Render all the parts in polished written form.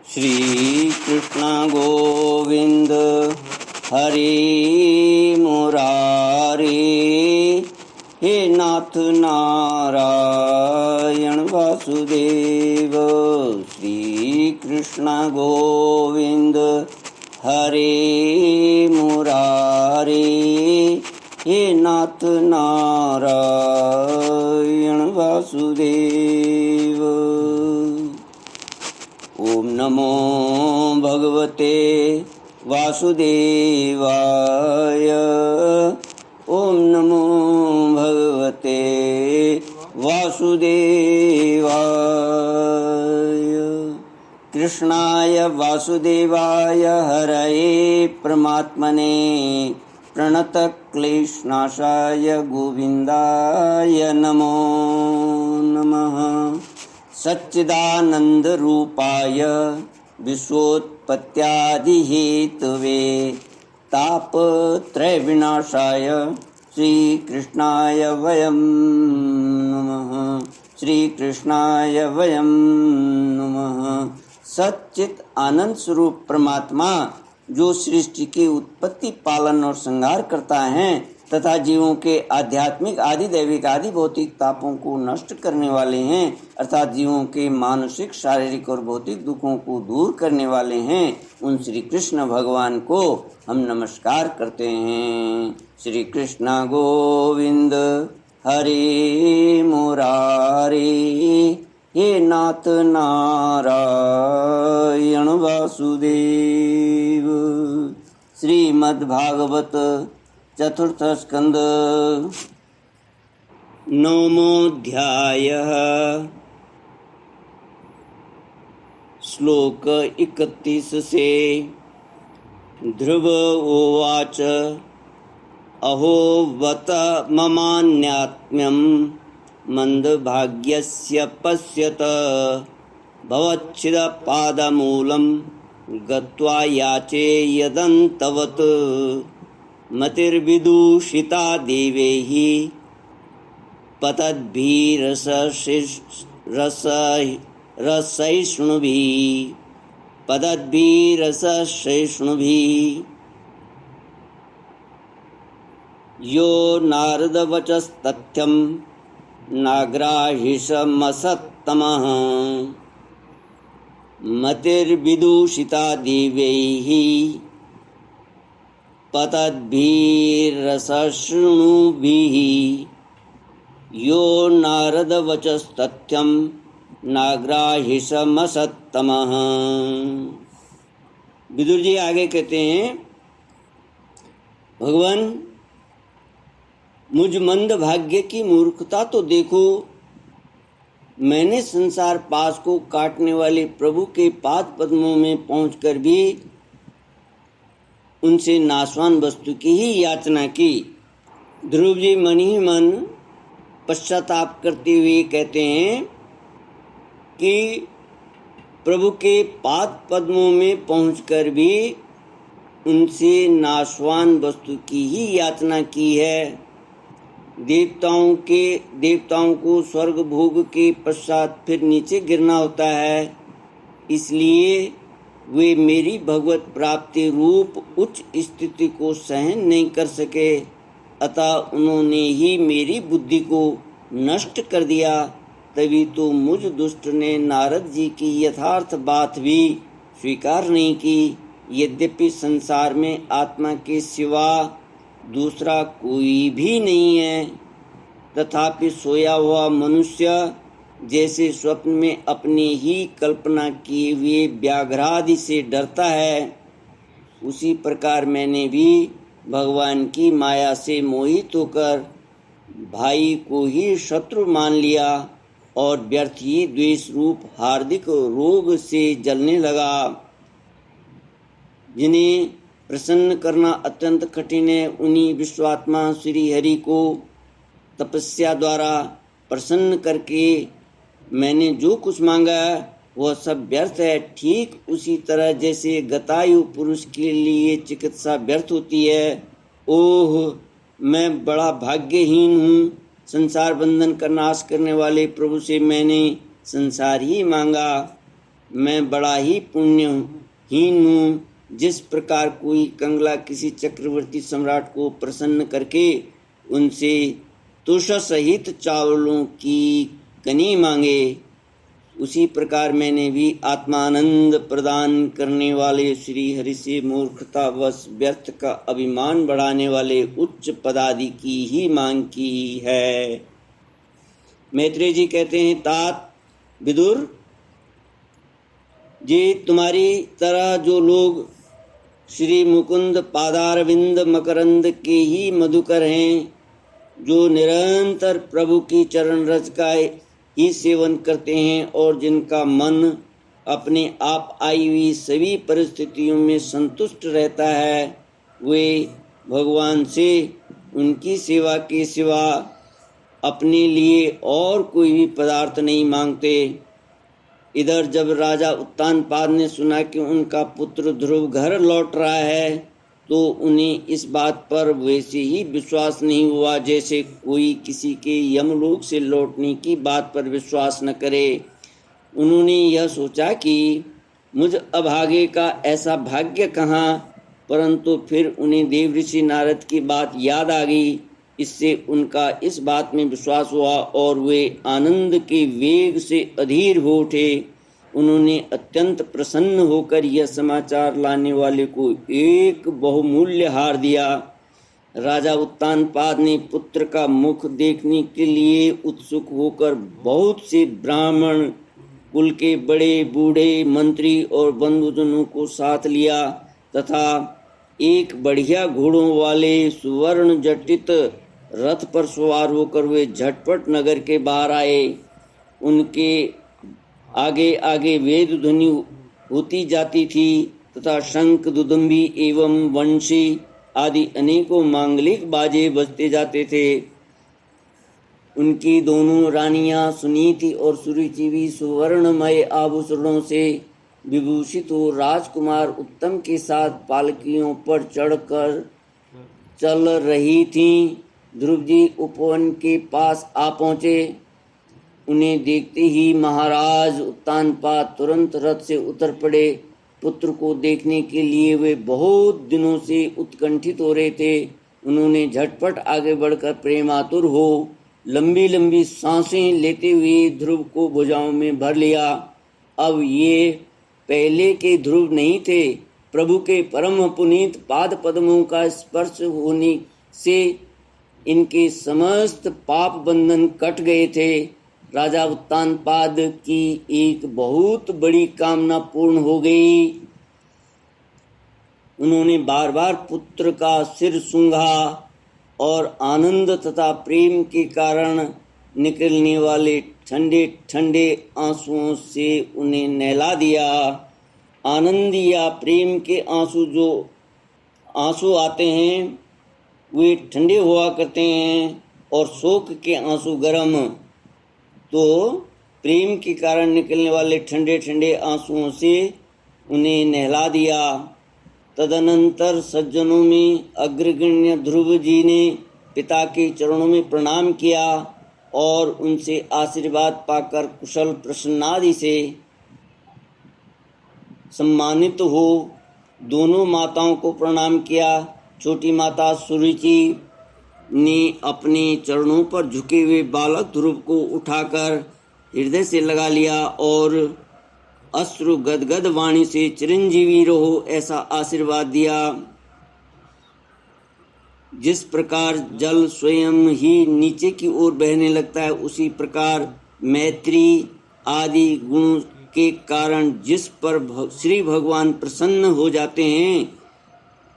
श्री कृष्ण गोविंद हरे मुरारे, हे नाथ नारायण वासुदेव। श्री कृष्ण गोविंद हरे मुरारे, हे नाथ नारायण वासुदेव। ओम नमो भगवते वासुदेवाय। ओम नमो भगवते वासुदेवाय। कृष्णाय वासुदेवाय हरये परमात्मने प्रणतक्लेशनाशाय गोविन्दाय नमो नमः। सच्चिदानन्दरूपाय विश्वोत्पत्त्यादिहेतवे तापत्रयविनाशाय श्रीकृष्णाय वयं नमः। श्रीकृष्णाय वयं नमः। सच्चित आनंद स्वरूप परमात्मा जो सृष्टि की उत्पत्ति, पालन और संहार करता है तथा जीवों के आध्यात्मिक, आदि दैविक, आदि भौतिक तापों को नष्ट करने वाले हैं, अर्थात जीवों के मानसिक, शारीरिक और भौतिक दुखों को दूर करने वाले हैं, उन श्री कृष्ण भगवान को हम नमस्कार करते हैं। श्री कृष्ण गोविंद हरे मुरारे, हे नाथ नारायण वासुदेव। श्रीमद्भागवत चतुर्थ स्कंद नवमोऽध्यायः। श्लोक 31 से। ध्रुव उवाच अहो बत ममान्यात्म्यं मंदभाग्यस्य पश्यत भवच्छिदपादमूलं गत्वा याचे यदन्तवत् मतिर्विदूषिता देवैः पतद्भिरसहिष्णुभिः यो नारदवचस्तथ्यं नाग्राहिषमसत्तमः मतिर्विदूषिता देवैः पतद्भिरसहिष्णुभिः यो नारदवचस्तथ्यं नाग्राहिषमसत्तमः। विदुर जी आगे कहते हैं, भगवान मुझ मंद भाग्य की मूर्खता तो देखो। मैंने संसार पास को काटने वाले प्रभु के पाद पद्मों में पहुंचकर भी उनसे नाशवान वस्तु की ही याचना की। ध्रुव जी मन ही मन पश्चाताप करते हुए कहते हैं कि प्रभु के पाद पद्मों में पहुंचकर भी उनसे नाशवान वस्तु की ही याचना की है। देवताओं को स्वर्ग भोग के पश्चात फिर नीचे गिरना होता है, इसलिए वे मेरी भगवत प्राप्ति रूप उच्च स्थिति को सहन नहीं कर सके, अतः उन्होंने ही मेरी बुद्धि को नष्ट कर दिया। तभी तो मुझ दुष्ट ने नारद जी की यथार्थ बात भी स्वीकार नहीं की। यद्यपि संसार में आत्मा के सिवा दूसरा कोई भी नहीं है, तथापि सोया हुआ मनुष्य जैसे स्वप्न में अपने ही कल्पना किए हुए व्याघ्रादि से डरता है, उसी प्रकार मैंने भी भगवान की माया से मोहित होकर भाई को ही शत्रु मान लिया और व्यर्थ ही द्वेष रूप हार्दिक रोग से जलने लगा। जिन्हें प्रसन्न करना अत्यंत कठिन है, उन्हीं विश्वात्मा श्री हरि को तपस्या द्वारा प्रसन्न करके मैंने जो कुछ मांगा वह सब व्यर्थ है। ठीक उसी तरह जैसे गतायु पुरुष के लिए चिकित्सा व्यर्थ होती है। ओह, मैं बड़ा भाग्यहीन हूँ। संसार बंधन का नाश करने वाले प्रभु से मैंने संसार ही मांगा, मैं बड़ा ही पुण्यहीन हूँ। जिस प्रकार कोई कंगला किसी चक्रवर्ती सम्राट को प्रसन्न करके उनसे तुषा सहित चावलों की कनी मांगे, उसी प्रकार मैंने भी आत्मानंद प्रदान करने वाले श्री हरि से मूर्खतावश व्यर्थ का अभिमान बढ़ाने वाले उच्च पदादि की ही मांग की है। मैत्रेय जी कहते हैं, तात विदुर जी, तुम्हारी तरह जो लोग श्री मुकुंद पादारविंद मकरंद के ही मधुकर हैं, जो निरंतर प्रभु की चरण रज का ही सेवन करते हैं और जिनका मन अपने आप आई हुई सभी परिस्थितियों में संतुष्ट रहता है, वे भगवान से उनकी सेवा के सिवा अपने लिए और कोई भी पदार्थ नहीं मांगते। इधर जब राजा उत्तानपाद ने सुना कि उनका पुत्र ध्रुव घर लौट रहा है, तो उन्हें इस बात पर वैसे ही विश्वास नहीं हुआ जैसे कोई किसी के यमलोक से लौटने की बात पर विश्वास न करे। उन्होंने यह सोचा कि मुझ अभागे का ऐसा भाग्य कहाँ, परंतु फिर उन्हें देवऋषि नारद की बात याद आ गई। इससे उनका इस बात में विश्वास हुआ और वे आनंद के वेग से अधीर हो उठे। उन्होंने अत्यंत प्रसन्न होकर यह समाचार लाने वाले को एक बहुमूल्य हार दिया। राजा उत्तानपाद ने पुत्र का मुख देखने के लिए उत्सुक होकर बहुत से ब्राह्मण कुल के बड़े बूढ़े मंत्री और बंधुजनों को साथ लिया तथा एक बढ़िया घोड़ों वाले सुवर्ण जटित रथ पर सवार होकर वे झटपट नगर के बाहर आए। उनके आगे आगे वेद ध्वनि होती जाती थी तथा शंख, दुदुम्बी एवं वंशी आदि अनेकों मांगलिक बाजे बजते जाते थे। उनकी दोनों रानियां सुनीति और सुरुचि भी सुवर्णमय आभूषणों से विभूषित हो राजकुमार उत्तम के साथ पालकियों पर चढ़कर चल रही थीं। ध्रुव जी उपवन के पास आ पहुँचे। उन्हें देखते ही महाराज उत्तानपाद तुरंत रथ से उतर पड़े। पुत्र को देखने के लिए वे बहुत दिनों से उत्कंठित हो रहे थे। उन्होंने झटपट आगे बढ़कर प्रेमातुर हो लंबी लंबी सांसें लेते हुए ध्रुव को भुजाओं में भर लिया। अब ये पहले के ध्रुव नहीं थे। प्रभु के परम पुनीत पाद पद्मों का स्पर्श होने से इनके समस्त पाप बंधन कट गए थे। राजा उत्तानपाद की एक बहुत बड़ी कामना पूर्ण हो गई। उन्होंने बार बार पुत्र का सिर सूंघा और आनंद तथा प्रेम के कारण निकलने वाले ठंडे ठंडे आंसुओं से उन्हें नहला दिया। आनंद या प्रेम के आंसू जो आंसू आते हैं वे ठंडे हुआ करते हैं और शोक के आंसू गर्म। तो प्रेम के कारण निकलने वाले ठंडे ठंडे आंसुओं से उन्हें नहला दिया। तदनंतर सज्जनों में अग्रगण्य ध्रुव जी ने पिता के चरणों में प्रणाम किया और उनसे आशीर्वाद पाकर कुशल प्रसन्नादि से सम्मानित हो दोनों माताओं को प्रणाम किया। छोटी माता सुरुचि ने अपने चरणों पर झुके हुए बालक ध्रुव को उठाकर हृदय से लगा लिया और अश्रु गदगद वाणी से चिरंजीवी रहो ऐसा आशीर्वाद दिया। जिस प्रकार जल स्वयं ही नीचे की ओर बहने लगता है, उसी प्रकार मैत्री आदि गुण के कारण जिस पर श्री भगवान प्रसन्न हो जाते हैं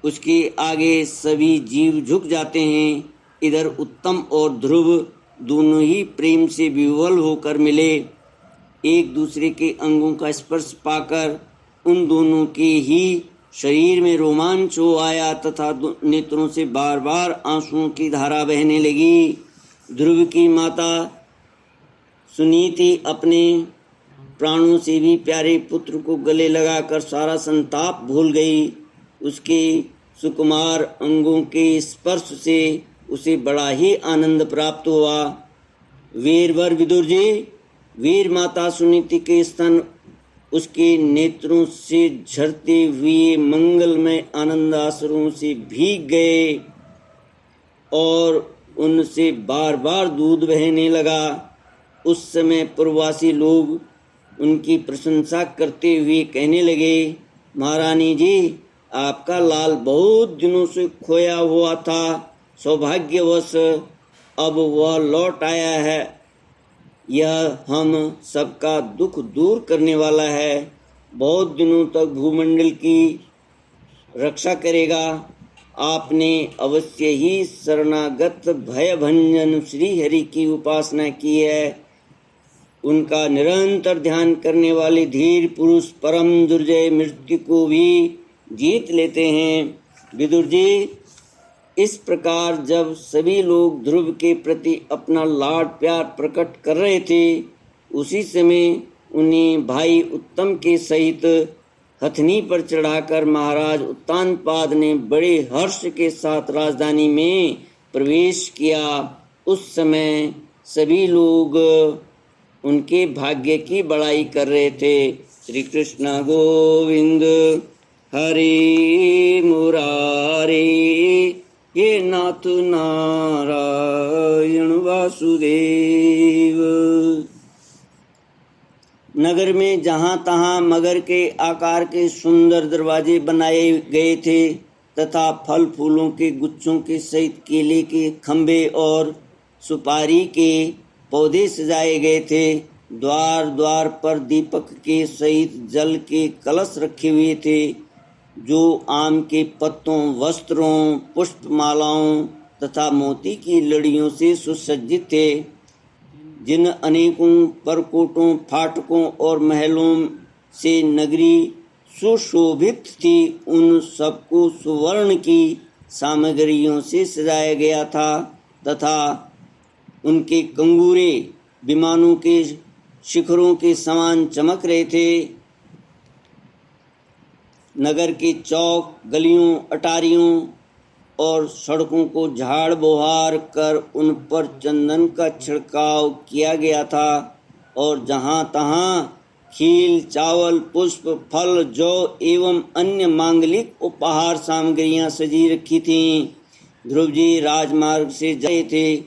उसके आगे सभी जीव झुक जाते हैं। इधर उत्तम और ध्रुव दोनों ही प्रेम से विह्वल होकर मिले। एक दूसरे के अंगों का स्पर्श पाकर उन दोनों के ही शरीर में रोमांच हो आया तथा नेत्रों से बार बार आंसुओं की धारा बहने लगी। ध्रुव की माता सुनीति अपने प्राणों से भी प्यारे पुत्र को गले लगाकर सारा संताप भूल गई। उसके सुकुमार अंगों के स्पर्श से उसे बड़ा ही आनंद प्राप्त हुआ। वीरवर विदुर जी, वीर माता सुनीति के स्तन उसके नेत्रों से झरते हुए मंगलमय आनंद आसरों से भीग गए और उनसे बार बार दूध बहने लगा। उस समय प्रवासी लोग उनकी प्रशंसा करते हुए कहने लगे, महारानी जी, आपका लाल बहुत दिनों से खोया हुआ था, सौभाग्यवश अब वह लौट आया है। यह हम सबका दुख दूर करने वाला है, बहुत दिनों तक भूमंडल की रक्षा करेगा। आपने अवश्य ही शरणागत भयभंजन श्री हरि की उपासना की है। उनका निरंतर ध्यान करने वाले धीर पुरुष परम दुर्जय मृत्यु को भी जीत लेते हैं। विदुर जी, इस प्रकार जब सभी लोग ध्रुव के प्रति अपना लाड प्यार प्रकट कर रहे थे, उसी समय उन्हें भाई उत्तम के सहित हथनी पर चढ़ाकर महाराज उत्तानपाद ने बड़े हर्ष के साथ राजधानी में प्रवेश किया। उस समय सभी लोग उनके भाग्य की बड़ाई कर रहे थे। श्री कृष्ण गोविंद हरि मुरारी, ये नाथ नारायण वासुदेव। नगर में जहाँ तहाँ मगर के आकार के सुंदर दरवाजे बनाए गए थे तथा फल फूलों के गुच्छों के सहित केले के खंभे और सुपारी के पौधे सजाए गए थे। द्वार द्वार पर दीपक के सहित जल के कलश रखे हुए थे, जो आम के पत्तों, वस्त्रों, पुष्पमालाओं तथा मोती की लड़ियों से सुसज्जित थे। जिन अनेकों परकोटों, फाटकों और महलों से नगरी सुशोभित थी, उन सबको सुवर्ण की सामग्रियों से सजाया गया था तथा उनके कंगूरे विमानों के शिखरों के समान चमक रहे थे। नगर के चौक, गलियों, अटारियों और सड़कों को झाड़ बुहार कर उन पर चंदन का छिड़काव किया गया था और जहाँ तहाँ खील, चावल, पुष्प, फल, जौ एवं अन्य मांगलिक उपहार सामग्रियाँ सजी रखी थीं। ध्रुव जी राजमार्ग से जाए थे।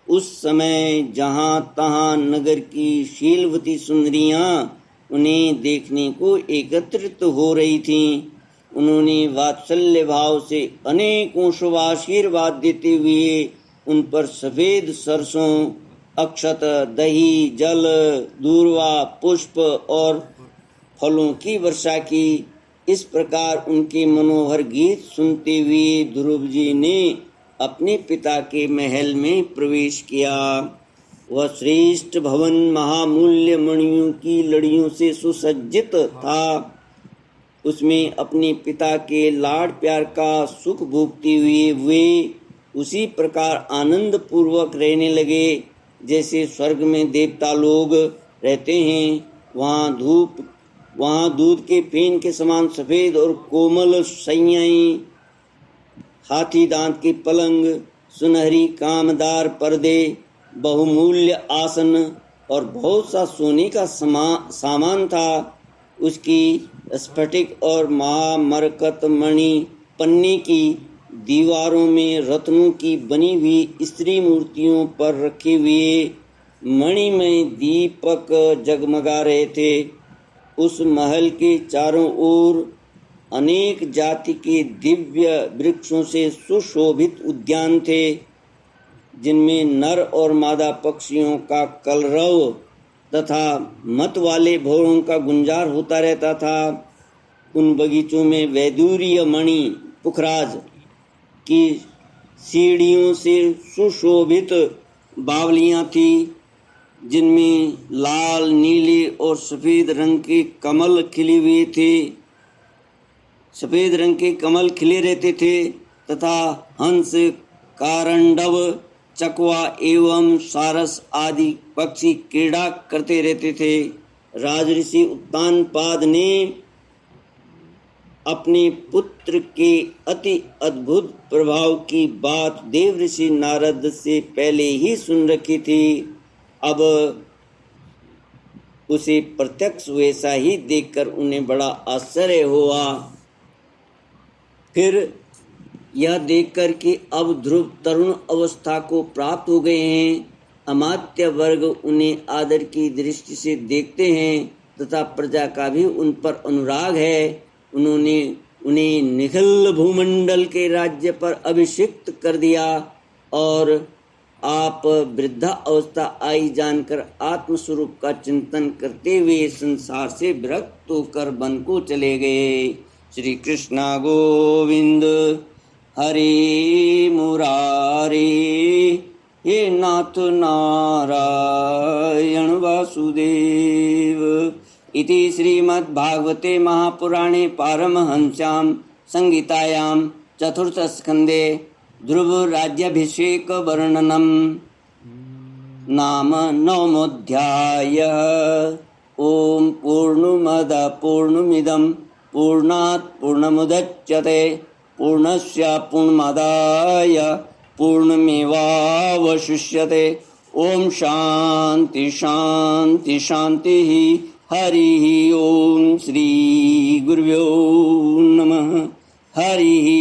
उस समय जहाँ तहाँ नगर की शीलवती सुंदरियाँ उन्हें देखने को एकत्रित हो रही थीं। उन्होंने वात्सल्य भाव से अनेकों शुभ आशीर्वाद देते हुए उन पर सफेद सरसों, अक्षत, दही, जल, दूर्वा, पुष्प और फलों की वर्षा की। इस प्रकार उनके मनोहर गीत सुनते हुए ध्रुव जी ने अपने पिता के महल में प्रवेश किया। वह श्रेष्ठ भवन महामूल्य मणियों की लड़ियों से सुसज्जित था। उसमें अपने पिता के लाड प्यार का सुख भोगते हुए वे उसी प्रकार आनंद पूर्वक रहने लगे जैसे स्वर्ग में देवता लोग रहते हैं। वहाँ दूध के फेन के समान सफ़ेद और कोमल शैय्याएं, हाथी दांत के पलंग, सुनहरी कामदार पर्दे, बहुमूल्य आसन और बहुत सा सोने का सामान था। उसकी स्फटिक और महामरकत मणि पन्ने की दीवारों में रत्नों की बनी हुई स्त्री मूर्तियों पर रखे हुए मणिमय दीपक जगमगा रहे थे। उस महल के चारों ओर अनेक जाति के दिव्य वृक्षों से सुशोभित उद्यान थे, जिनमें नर और मादा पक्षियों का कलरव तथा मत वाले भौरों का गुंजार होता रहता था। उन बगीचों में वैदूर्य मणि पुखराज की सीढ़ियों से सुशोभित बावलियाँ थीं, जिनमें लाल, नीले और सफ़ेद रंग के कमल खिले हुए थे। सफ़ेद रंग के कमल खिले रहते थे तथा हंस, कारंडव, चकवा एवं सारस आदि पक्षी क्रीड़ा करते रहते थे। राजऋषि उत्तानपाद ने अपने पुत्र के अति अद्भुत प्रभाव की बात देवऋषि नारद से पहले ही सुन रखी थी। अब उसे प्रत्यक्ष वैसा ही देखकर उन्हें बड़ा आश्चर्य हुआ। फिर यह देखकर कि अब ध्रुव तरुण अवस्था को प्राप्त हो गए हैं, अमात्य वर्ग उन्हें आदर की दृष्टि से देखते हैं तथा प्रजा का भी उन पर अनुराग है। उन्होंने उन्हें निखिल भूमंडल के राज्य पर अभिषिक्त कर दिया और आप वृद्धा अवस्था आई जानकर आत्मस्वरूप का चिंतन करते हुए संसार से विरक्त होकर वन को चले गए। श्री कृष्णा गोविंद हरे मुरारे, हे नाथ नारायण वासुदेव। इति श्रीमद्भागवते महापुराणे पारमहंस्यां संहितायां चतुर्थस्कन्धे ध्रुव राज्याभिषेक वर्णनम नाम नवमोऽध्यायः। ओम पूर्णमद पूर्णमिदं पूर्णात् पूर्णमुदच्यते पूर्णस्य पूर्णमादाय पूर्णमेवावशिष्यते। ओम शांति शांति शांतिः। हरिः ओम श्री गुरुभ्यो नमः। हरिः